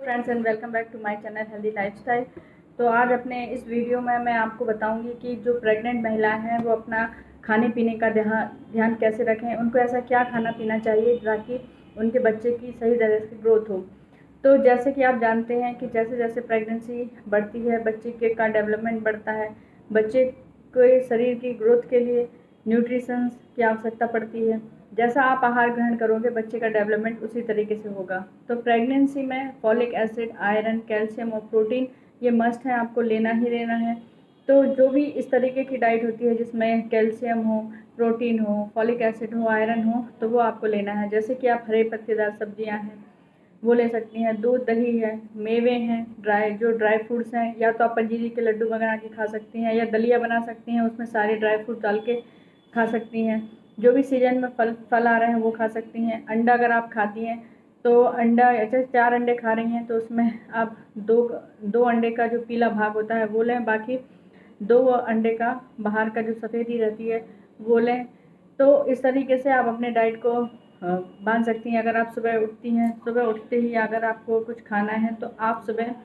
Friends and welcome back to my channel healthy lifestyle. तो आज अपने इस वीडियो में मैं आपको बताऊंगी कि जो प्रेग्नेंट महिलाएं हैं वो अपना खाने पीने का ध्यान कैसे रखें, उनको ऐसा क्या खाना पीना चाहिए ताकि उनके बच्चे की सही तरह से ग्रोथ हो। तो जैसे कि आप जानते हैं कि जैसे जैसे प्रेगनेंसी बढ़ती है बच्चे के का डेवलपमेंट बढ़ता है, बच्चे के शरीर की ग्रोथ के लिए न्यूट्रिशंस की आवश्यकता पड़ती है। जैसा आप आहार ग्रहण करोगे बच्चे का डेवलपमेंट उसी तरीके से होगा। तो प्रेगनेंसी में फॉलिक एसिड, आयरन, कैल्शियम और प्रोटीन ये मस्ट है, आपको लेना ही लेना है। तो जो भी इस तरीके की डाइट होती है जिसमें कैल्शियम हो, प्रोटीन हो, फॉलिक एसिड हो, आयरन हो, तो वो आपको लेना है। जैसे कि आप हरे पत्तेदार सब्जियां हैं वो ले सकती हैं, दूध, दही है, मेवे हैं, ड्राई फ्रूट्स हैं, या तो आप पंजीरी के लड्डू बना के खा सकती हैं या दलिया बना सकती हैं, उसमें सारे ड्राई फ्रूट डाल के खा सकती हैं। जो भी सीजन में फल आ रहे हैं वो खा सकती हैं। अंडा अगर आप खाती हैं तो अंडा, अच्छा 4 अंडे खा रही हैं तो उसमें आप दो अंडे का जो पीला भाग होता है वो लें, बाकी 2 अंडे का बाहर का जो सफ़ेदी रहती है वो लें। तो इस तरीके से आप अपने डाइट को बांध सकती हैं। अगर आप सुबह उठती हैं, सुबह उठते ही अगर आपको कुछ खाना है तो आप सुबह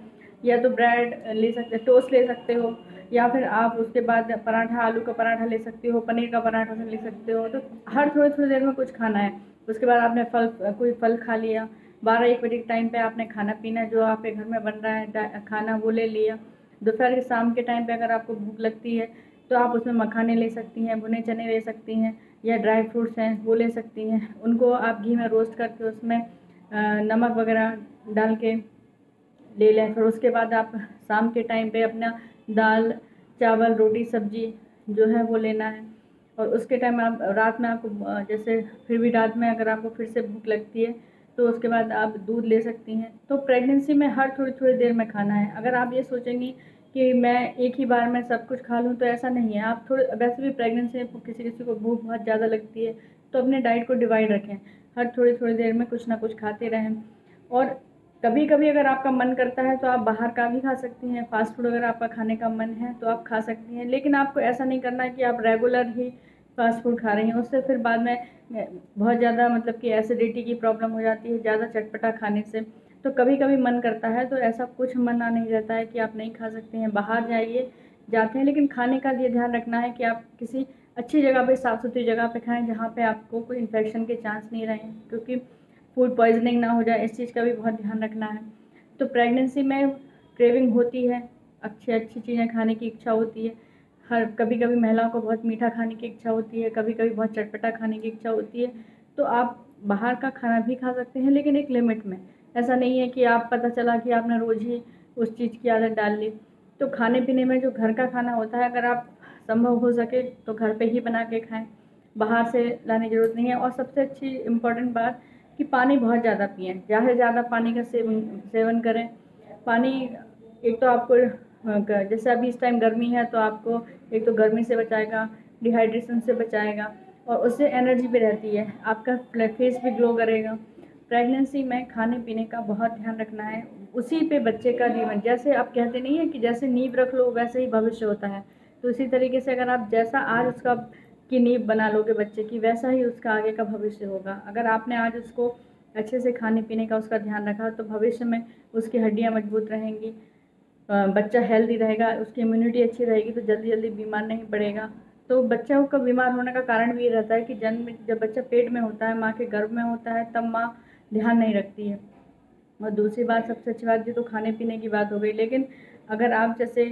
या तो ब्रेड ले सकते, टोस्ट ले सकते हो, या फिर आप उसके बाद पराठा, आलू का पराठा ले सकते हो, पनीर का पराठा ले सकते हो। तो हर थोड़ी थोड़ी देर में कुछ खाना है। उसके बाद आपने कोई फल खा लिया। 12-1 बजे के टाइम पे आपने खाना पीना जो आपके घर में बन रहा है खाना वो ले लिया। दोपहर के शाम के टाइम पे अगर आपको भूख लगती है तो आप उसमें मखाने ले सकती हैं, भुने चने ले सकती हैं, या ड्राई फ्रूट्स हैं वो ले सकती हैं। उनको आप घी में रोस्ट करके उसमें नमक वगैरह डाल के ले लें। फिर उसके बाद आप शाम के टाइम पे अपना दाल, चावल, रोटी, सब्जी जो है वो लेना है। और उसके टाइम आप रात में आपको जैसे फिर भी रात में अगर आपको फिर से भूख लगती है तो उसके बाद आप दूध ले सकती हैं। तो प्रेगनेंसी में हर थोड़ी थोड़ी देर में खाना है। अगर आप ये सोचेंगी कि मैं एक ही बार में सब कुछ खा लूँ तो ऐसा नहीं है। आप थोड़े, वैसे भी प्रेगनेंसी में किसी किसी को भूख बहुत ज़्यादा लगती है, तो अपने डाइट को डिवाइड रखें, हर थोड़ी थोड़ी देर में कुछ ना कुछ खाते रहें। और कभी कभी अगर आपका मन करता है तो आप बाहर का भी खा सकती हैं। फास्ट फूड अगर आपका खाने का मन है तो आप खा सकती हैं, लेकिन आपको ऐसा नहीं करना है कि आप रेगुलर ही फास्ट फूड खा रही हैं। उससे फिर बाद में बहुत ज़्यादा मतलब कि एसिडिटी की प्रॉब्लम हो जाती है ज़्यादा चटपटा खाने से। तो कभी कभी मन करता है तो ऐसा कुछ मना नहीं रहता है कि आप नहीं खा सकते हैं। बाहर जाते हैं, लेकिन खाने का ये ध्यान रखना है कि आप किसी अच्छी जगह पे, साफ़ सुथरी जगह पे खाएं जहाँ पे आपको कोई इन्फेक्शन के चांस नहीं रहें, क्योंकि फूड पॉइजनिंग ना हो जाए, इस चीज़ का भी बहुत ध्यान रखना है। तो प्रेगनेंसी में क्रेविंग होती है, अच्छी अच्छी चीज़ें खाने की इच्छा होती है। हर कभी कभी महिलाओं को बहुत मीठा खाने की इच्छा होती है, कभी कभी बहुत चटपटा खाने की इच्छा होती है। तो आप बाहर का खाना भी खा सकते हैं, लेकिन एक लिमिट में। ऐसा नहीं है कि आप पता चला कि आपने रोज़ ही उस चीज़ की आदत डाल ली। तो खाने पीने में जो घर का खाना होता है, अगर आप संभव हो सके तो घर पे ही बना के खाएं, बाहर से लाने की ज़रूरत नहीं है। और सबसे अच्छी इम्पॉर्टेंट बात कि पानी बहुत ज़्यादा पिएं, ज़्यादा से ज़्यादा पानी का सेवन करें। पानी एक तो आपको जैसे अभी इस टाइम गर्मी है तो आपको एक तो गर्मी से बचाएगा, डिहाइड्रेशन से बचाएगा, और उससे एनर्जी भी रहती है, आपका फेस भी ग्लो करेगा। प्रेगनेंसी में खाने पीने का बहुत ध्यान रखना है, उसी पे बच्चे का जीवन, जैसे आप कहते नहीं है कि जैसे नींव रख लो वैसे ही भविष्य होता है। तो इसी तरीके से अगर आप जैसा आज उसका की नींव बना लोगे बच्चे की, वैसा ही उसका आगे का भविष्य होगा। अगर आपने आज उसको अच्छे से खाने पीने का उसका ध्यान रखा तो भविष्य में उसकी हड्डियाँ मजबूत रहेंगी, बच्चा हेल्दी रहेगा, उसकी इम्यूनिटी अच्छी रहेगी, तो जल्दी जल्दी बीमार नहीं पड़ेगा। तो बच्चों का बीमार होने का कारण भी ये रहता है कि जब बच्चा पेट में होता है, माँ के गर्भ में होता है, तब माँ ध्यान नहीं रखती है। और दूसरी बात, सबसे अच्छी बात, ये तो खाने पीने की बात हो गई। लेकिन अगर आप जैसे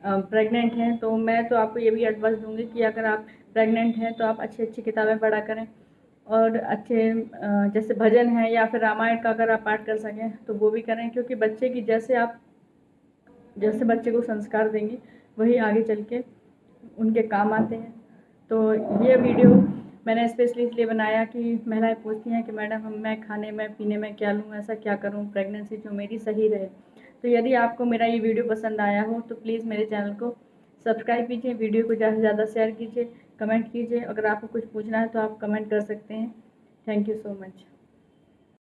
प्रेग्नेंट हैं तो मैं तो आपको ये भी एडवाइस दूंगी कि अगर आप प्रेग्नेंट हैं तो आप अच्छी अच्छी किताबें पढ़ा करें, और अच्छे जैसे भजन है या फिर रामायण का अगर आप पाठ कर सकें तो वो भी करें, क्योंकि बच्चे की जैसे बच्चे को संस्कार देंगी वही आगे चल के उनके काम आते हैं। तो ये वीडियो मैंने स्पेशली इसलिए बनाया कि महिलाएं पूछती हैं कि मैडम मैं खाने में पीने में क्या लूँ, ऐसा क्या करूँ प्रेगनेंसी जो मेरी सही रहे। तो यदि आपको मेरा ये वीडियो पसंद आया हो तो प्लीज़ मेरे चैनल को सब्सक्राइब कीजिए, वीडियो को ज़्यादा से ज़्यादा शेयर कीजिए, कमेंट कीजिए। अगर आपको कुछ पूछना है तो आप कमेंट कर सकते हैं। Thank you so much.